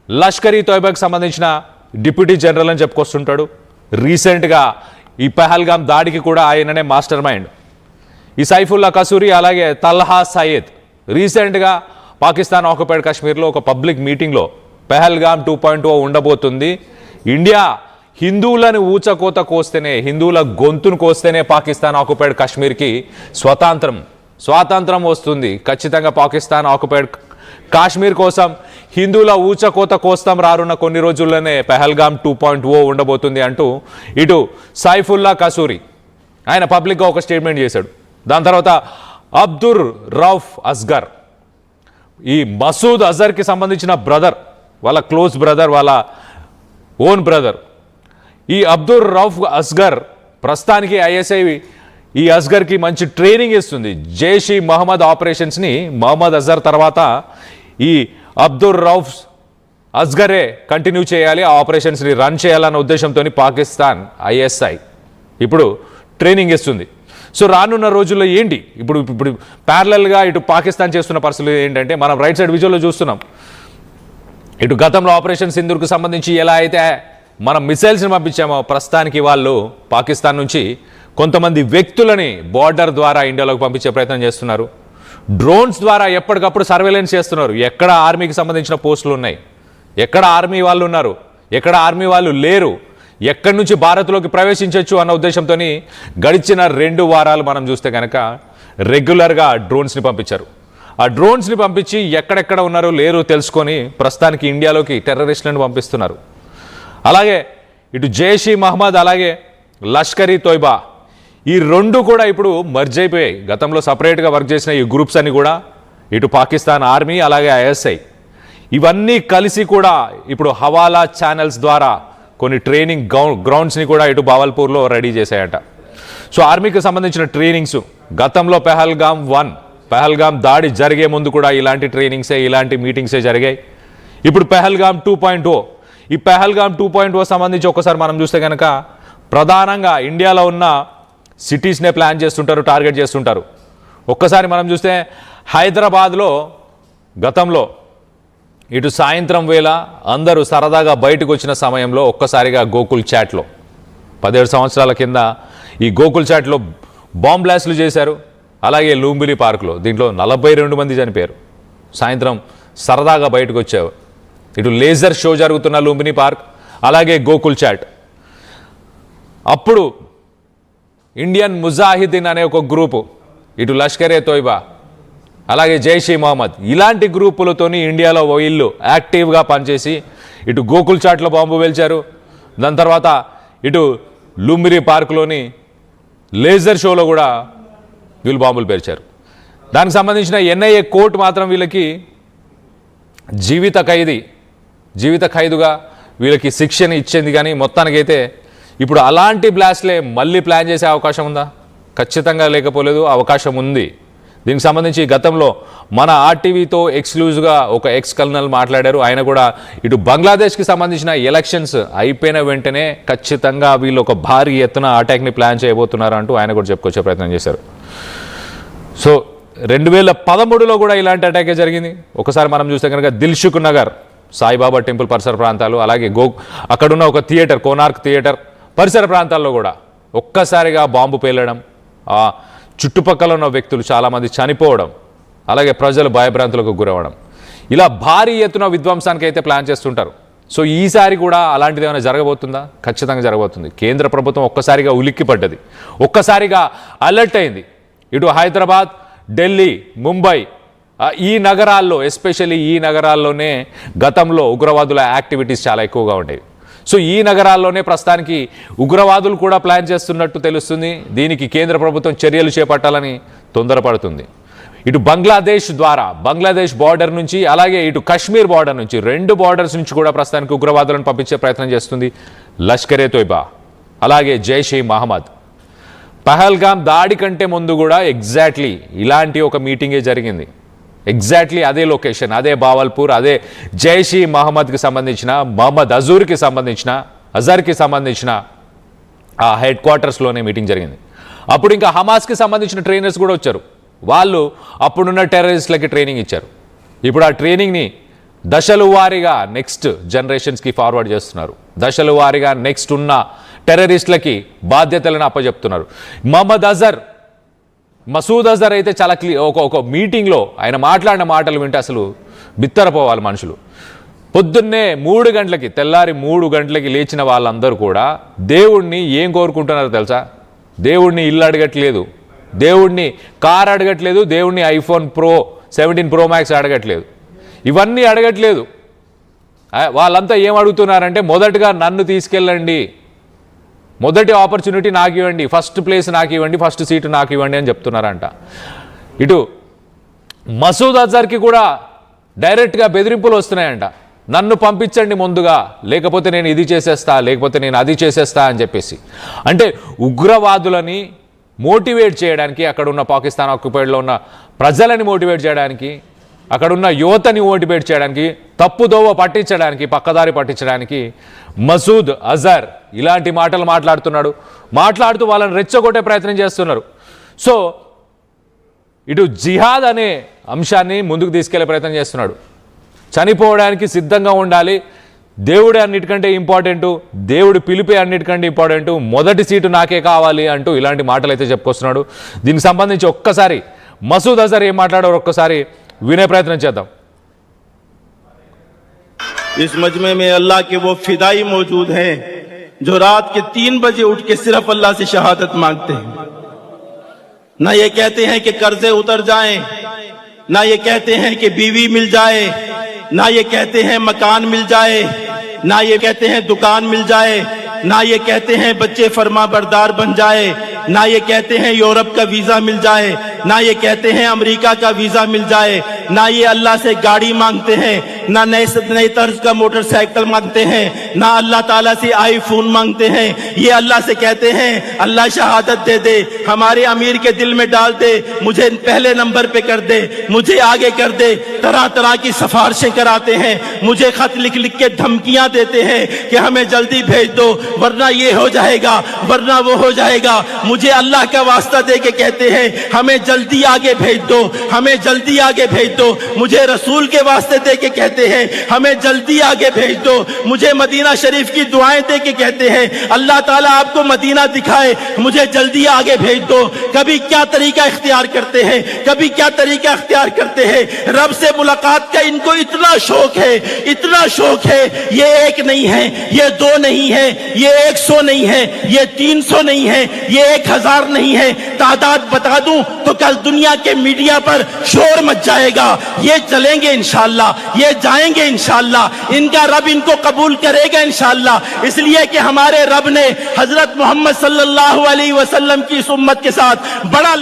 లష్కర్ ఈ తోయిబాకి సంబంధించిన deputy general అని చెప్పుకొస్తుంటాడు. రీసెంట్గా ఈ పహల్గామ్ దాడికి కూడా ఆయననే మాస్టర్ మైండ్. ఈ సైఫుల్లా కసూరి అలాగే తల్హా సయ్యద్ రీసెంట్గా పాకిస్తాన్ ఆక్యుపైడ్ కాశ్మీర్లో ఒక పబ్లిక్ మీటింగ్లో పహల్గామ్ 2.0 ఉండబోతుంది, ఇండియా హిందువులను ఊచకోత కోస్తేనే, హిందువుల గొంతును కోస్తేనే పాకిస్తాన్ ఆక్యుపైడ్ కాశ్మీర్కి స్వాతంత్రం వస్తుంది, ఖచ్చితంగా పాకిస్తాన్ ఆక్యుపైడ్ కాశ్మీర్ కోసం హిందువుల ఊచకోత కోస్తాం రానున్న కొన్ని రోజుల్లోనే పహల్గామ్ 2.0 ఉండబోతుంది అంటూ ఇటు సైఫుల్లా కసూరి ఆయన పబ్లిక్గా ఒక స్టేట్మెంట్ చేశాడు. దాని తర్వాత అబ్దుర్ రౌఫ్ అస్గర్, ఈ మసూద్ అజర్కి సంబంధించిన బ్రదర్, వాళ్ళ క్లోజ్ బ్రదర్, వాళ్ళ ఓన్ బ్రదర్, ఈ అబ్దుర్ రౌఫ్ అస్గర్ ప్రస్తుతానికి ఐఎస్ఐ ఈ అస్గర్కి మంచి ట్రైనింగ్ ఇస్తుంది. జైష్ ఈ మహమ్మద్ ఆపరేషన్స్ని మహమ్మద్ అజర్ తర్వాత ఈ అబ్దుర్ రౌఫ్ అస్గరే కంటిన్యూ చేయాలి, ఆ ఆపరేషన్స్ని రన్ చేయాలన్న ఉద్దేశంతో పాకిస్తాన్ ఐఎస్ఐ ఇప్పుడు ట్రైనింగ్ ఇస్తుంది. సో రానున్న రోజుల్లో ఏంటి ఇప్పుడు ప్యారలల్గా ఇటు పాకిస్తాన్ చేస్తున్న పరిస్థితులు ఏంటంటే మనం రైట్ సైడ్ విజువల్లో చూస్తున్నాం. ఇటు గతంలో ఆపరేషన్ సింధూర్కు సంబంధించి ఎలా అయితే మనం మిసైల్స్ని పంపించామో, ప్రస్తుతానికి వాళ్ళు పాకిస్తాన్ నుంచి కొంతమంది వ్యక్తులని బార్డర్ ద్వారా ఇండియాలోకి పంపించే ప్రయత్నం చేస్తున్నారు. డ్రోన్స్ ద్వారా ఎప్పటికప్పుడు సర్వేలెన్స్ చేస్తున్నారు. ఎక్కడ ఆర్మీకి సంబంధించిన పోస్టులు ఉన్నాయి, ఎక్కడ ఆర్మీ వాళ్ళు ఉన్నారు, ఎక్కడ ఆర్మీ వాళ్ళు లేరు, ఎక్కడి నుంచి భారత్లోకి ప్రవేశించవచ్చు అన్న ఉద్దేశంతో గడిచిన 2 వారాలు మనం చూస్తే కనుక రెగ్యులర్గా డ్రోన్స్ని పంపించారు. ఆ డ్రోన్స్ని పంపించి ఎక్కడెక్కడ ఉన్నారో లేరు తెలుసుకొని ప్రస్తుతానికి ఇండియాలోకి టెర్రరిస్టులను పంపిస్తున్నారు. అలాగే ఇటు జైష్ ఈ మహమ్మద్ అలాగే లష్కర్ ఈ తోయిబా ఈ 2 కూడా ఇప్పుడు మర్జ్ అయిపోయాయి. గతంలో సపరేట్గా వర్క్ చేసిన ఈ గ్రూప్స్ అన్ని కూడా ఇటు పాకిస్తాన్ ఆర్మీ అలాగే ఐఎస్ఐ ఇవన్నీ కలిసి కూడా ఇప్పుడు హవాలా ఛానల్స్ ద్వారా కొన్ని ట్రైనింగ్ గ్రౌండ్స్ని కూడా ఇటు బావల్పూర్లో రెడీ చేశాయట. సో ఆర్మీకి సంబంధించిన ట్రైనింగ్స్ గతంలో పహల్గామ్ దాడి జరిగే ముందు కూడా ఇలాంటి ట్రైనింగ్సే, ఇలాంటి మీటింగ్సే జరిగాయి. ఇప్పుడు పహల్గామ్ 2.0, ఈ పహల్గామ్ 2.0 సంబంధించి ఒకసారి మనం చూస్తే కనుక ప్రధానంగా ఇండియాలో ఉన్న సిటీస్నే ప్లాన్ చేస్తుంటారు, టార్గెట్ చేస్తుంటారు. ఒక్కసారి మనం చూస్తే హైదరాబాద్లో గతంలో ఇటు సాయంత్రం వేళ అందరూ సరదాగా బయటకు వచ్చిన సమయంలో ఒక్కసారిగా గోకుల్ చాట్లో 17 సంవత్సరాల కింద ఈ గోకుల్ చాట్లో బాంబ్ బ్లాస్ట్లు చేశారు. అలాగే లూంబిని పార్క్లో దీంట్లో 42 మంది చనిపోయారు. సాయంత్రం సరదాగా బయటకు వచ్చారు. ఇటు లేజర్ షో జరుగుతున్న లూంబిని పార్క్ అలాగే గోకుల్ చాట్. అప్పుడు ఇండియన్ ముజాహిదీన్ అనే ఒక గ్రూపు, ఇటు లష్కర్ ఏ తోయిబా అలాగే జైష్ ఈ మహమ్మద్ ఇలాంటి గ్రూపులతోని ఇండియాలో వీళ్ళు యాక్టివ్గా పనిచేసి ఇటు గోకుల్ చాట్లో బాంబు పేల్చారు. దాని తర్వాత ఇటు లూంబిని పార్క్లోని లేజర్ షోలో కూడా వీళ్ళు బాంబులు పేల్చారు. దానికి సంబంధించిన ఎన్ఐఏ కోర్టు మాత్రం వీళ్ళకి జీవిత ఖైదుగా వీళ్ళకి శిక్షని ఇచ్చింది. కానీ మొత్తానికైతే ఇప్పుడు అలాంటి బ్లాస్ట్లే మళ్ళీ ప్లాన్ చేసే అవకాశం ఉందా? ఖచ్చితంగా లేకపోలేదు, అవకాశం ఉంది. దీనికి సంబంధించి గతంలో మన ఆర్టీవీతో ఎక్స్క్లూజివ్గా ఒక ఎక్స్ కల్నల్ మాట్లాడారు. ఆయన కూడా ఇటు బంగ్లాదేశ్కి సంబంధించిన ఎలక్షన్స్ అయిపోయిన వెంటనే ఖచ్చితంగా వీళ్ళు ఒక భారీ ఎత్తున అటాక్ని ప్లాన్ చేయబోతున్నారు అంటూ ఆయన కూడా చెప్పుకొచ్చే ప్రయత్నం చేశారు. సో 2013లో కూడా ఇలాంటి అటాకే జరిగింది. ఒకసారి మనం చూస్తే కనుక దిల్సుఖ్ నగర్ సాయిబాబా టెంపుల్ పరిసర ప్రాంతాలు అలాగే అక్కడున్న ఒక థియేటర్ కోనార్క్ థియేటర్ పరిసర ప్రాంతాల్లో కూడా ఒక్కసారిగా బాంబు పేలడం, ఆ చుట్టుపక్కల ఉన్న వ్యక్తులు చాలామంది చనిపోవడం, అలాగే ప్రజలు భయభ్రాంతులకు గురవడం, ఇలా భారీ ఎత్తున విధ్వంసానికి అయితే ప్లాన్ చేస్తుంటారు. సో ఈసారి కూడా అలాంటిది ఏమైనా జరగబోతుందా? ఖచ్చితంగా జరగబోతుంది. కేంద్ర ప్రభుత్వం ఒక్కసారిగా ఉలిక్కిపడ్డది, ఒక్కసారిగా అలర్ట్ అయింది. ఇటు హైదరాబాద్, ఢిల్లీ, ముంబై ఈ నగరాల్లో ఎస్పెషల్లీ ఈ నగరాల్లోనే గతంలో ఉగ్రవాదుల యాక్టివిటీస్ చాలా ఎక్కువగా ఉండేవి. సో ఈ నగరాల్లోనే ప్రస్తుతానికి ఉగ్రవాదులు కూడా ప్లాన్ చేస్తున్నట్టు తెలుస్తుంది. దీనికి కేంద్ర ప్రభుత్వం చర్యలు చేపట్టాలని తొందరపడుతుంది. ఇటు బంగ్లాదేశ్ బార్డర్ నుంచి అలాగే ఇటు కశ్మీర్ బార్డర్ నుంచి 2 బార్డర్స్ నుంచి కూడా ప్రస్తుతానికి ఉగ్రవాదులను పంపించే ప్రయత్నం చేస్తుంది లష్కర్ ఏ తోయిబా అలాగే జైష్ ఈ మహమ్మద్. పహల్గామ్ దాడి కంటే ముందు కూడా ఎగ్జాక్ట్లీ ఇలాంటి ఒక మీటింగే జరిగింది. ఎగ్జాక్ట్లీ అదే లొకేషన్, అదే బావల్పూర్, అదే జైష్ ఈ మహమ్మద్కి సంబంధించిన మహమ్మద్ అజర్కి సంబంధించిన ఆ హెడ్ క్వార్టర్స్లోనే మీటింగ్ జరిగింది. అప్పుడు ఇంకా హమాస్కి సంబంధించిన ట్రైనర్స్ కూడా వచ్చారు. వాళ్ళు అప్పుడున్న టెర్రరిస్టులకి ట్రైనింగ్ ఇచ్చారు. ఇప్పుడు ఆ ట్రైనింగ్ని దశల వారీగా నెక్స్ట్ జనరేషన్స్కి ఫార్వర్డ్ చేస్తున్నారు. దశల వారీగా నెక్స్ట్ ఉన్న టెర్రరిస్టులకి బాధ్యతలను అప్పచెప్తున్నారు. మసూద్ అజర్ అయితే చాలా ఒక మీటింగ్లో ఆయన మాట్లాడిన మాటలు వింటే అసలు బిత్తరపోవాలి మనుషులు. పొద్దున్నే 3 గంటలకి, తెల్లారి 3 గంటలకి లేచిన వాళ్ళందరూ కూడా దేవుణ్ణి ఏం కోరుకుంటున్నారో తెలుసా? దేవుణ్ణి ఇల్లు అడగట్లేదు, దేవుణ్ణి కార్ అడగట్లేదు, దేవుణ్ణి ఐఫోన్ 17 Pro Max అడగట్లేదు, ఇవన్నీ అడగట్లేదు. వాళ్ళంతా ఏం అడుగుతున్నారంటే మొదటగా నన్ను తీసుకెళ్ళండి, మొదటి ఆపర్చునిటీ నాకు ఇవ్వండి, ఫస్ట్ ప్లేస్ నాకు ఇవ్వండి, ఫస్ట్ సీటు నాకు ఇవ్వండి అని చెప్తున్నారంట. ఇటు మసూద్ అజర్కి కూడా డైరెక్ట్గా బెదిరింపులు వస్తున్నాయంట. నన్ను పంపించండి ముందుగా, లేకపోతే నేను ఇది చేసేస్తా, లేకపోతే నేను అది చేసేస్తా అని చెప్పేసి. అంటే ఉగ్రవాదులని మోటివేట్ చేయడానికి, అక్కడ ఉన్న పాకిస్తాన్ ఆక్యుపైడ్లో ఉన్న ప్రజలని మోటివేట్ చేయడానికి, అక్కడున్న యువతని మోటివేట్ చేయడానికి, తప్పుదోవ పట్టించడానికి, పక్కదారి పట్టించడానికి మసూద్ అజర్ ఇలాంటి మాటలు మాట్లాడుతూ వాళ్ళని రెచ్చగొట్టే ప్రయత్నం చేస్తున్నారు. సో ఇటు జిహాద్ అనే అంశాన్ని ముందుకు తీసుకెళ్లే ప్రయత్నం చేస్తున్నాడు. చనిపోవడానికి సిద్ధంగా ఉండాలి, దేవుడే అన్నిటికంటే ఇంపార్టెంటు, దేవుడి పిలిపే అన్నిటికంటే ఇంపార్టెంటు, మొదటి సీటు నాకే కావాలి అంటూ ఇలాంటి మాటలు అయితే చెప్పుకొస్తున్నాడు. దీనికి సంబంధించి ఒక్కసారి మసూద్ అజర్ ఏం మాట్లాడారో ఒక్కసారి వినే ప్రయత్నం చేద్దాం. इस मजमे में अल्लाह के वो फिदाई मौजूद हैं जो रात के 3 बजे उठ के सिर्फ अल्लाह से शहादत मांगते हैं. ना ये कहते हैं कि कर्जे उतर जाएं, ना ये कहते हैं कि बीवी मिल जाए, ना ये कहते हैं मकान मिल जाए, ना ये कहते हैं दुकान मिल जाए, ना ये कहते हैं बच्चे फर्मा बरदार बन जाए, ना ये कहते हैं यूरोप का वीजा मिल जाए, ना ये कहते हैं अमेरिका का वीजा मिल जाए, ना ये अल्लाह से गाड़ी मांगते हैं, ना नए तर्ज का मोटरसाइकिल मांगते हैं, ना अल्लाह ताला से आईफोन मांगते हैं. ये अल्लाह से कहते हैं अल्लाह शहादत दे दे, हमारे अमीर के दिल में डाल दे, मुझे पहले नंबर पे कर दे, मुझे आगे कर दे. तरह तरह की सिफारिशें कराते हैं, मुझे खत लिख लिख के धमकियां देते हैं कि हमें जल्दी भेज दो वरना ये हो जाएगा, वरना वो हो जाएगा. मुझे अल्लाह का वास्ता दे के कहते हैं हमें जल्दी आगे भेज दो, हमें जल्दी आगे भेज दो. मुझे रसूल के वास्ते दे के कहते हैं हमें जल्दी आगे भेज दो. मुझे मदीना शरीफ की दुआएं दे के कहते हैं अल्लाह ताला आपको मदीना दिखाए, मुझे जल्दी आगे भेज दो. कभी क्या तरीका इख्तियार करते हैं, कभी क्या तरीका इख्तियार करते हैं. रब से मुलाकात का इनको इतना शौक है, इतना शौक है. ये 1 नहीं है, ये 2 नहीं है, ये 100 नहीं है, ये 300 नहीं है, ये 1000 नहीं है. तादाद बता दूं तो कल दुनिया के मीडिया पर शोर मच जाएगा. ये चलेंगे इंशाअल्लाह, ये जाएंगे इंशाअल्लाह, इनका रब इनको कबूल करेगा इंशाअल्लाह. इसलिए कि हमारे रब ने हजरत मोहम्मद सल्लल्लाहु अलैहि वसल्लम की इस उम्मत के साथ बड़ा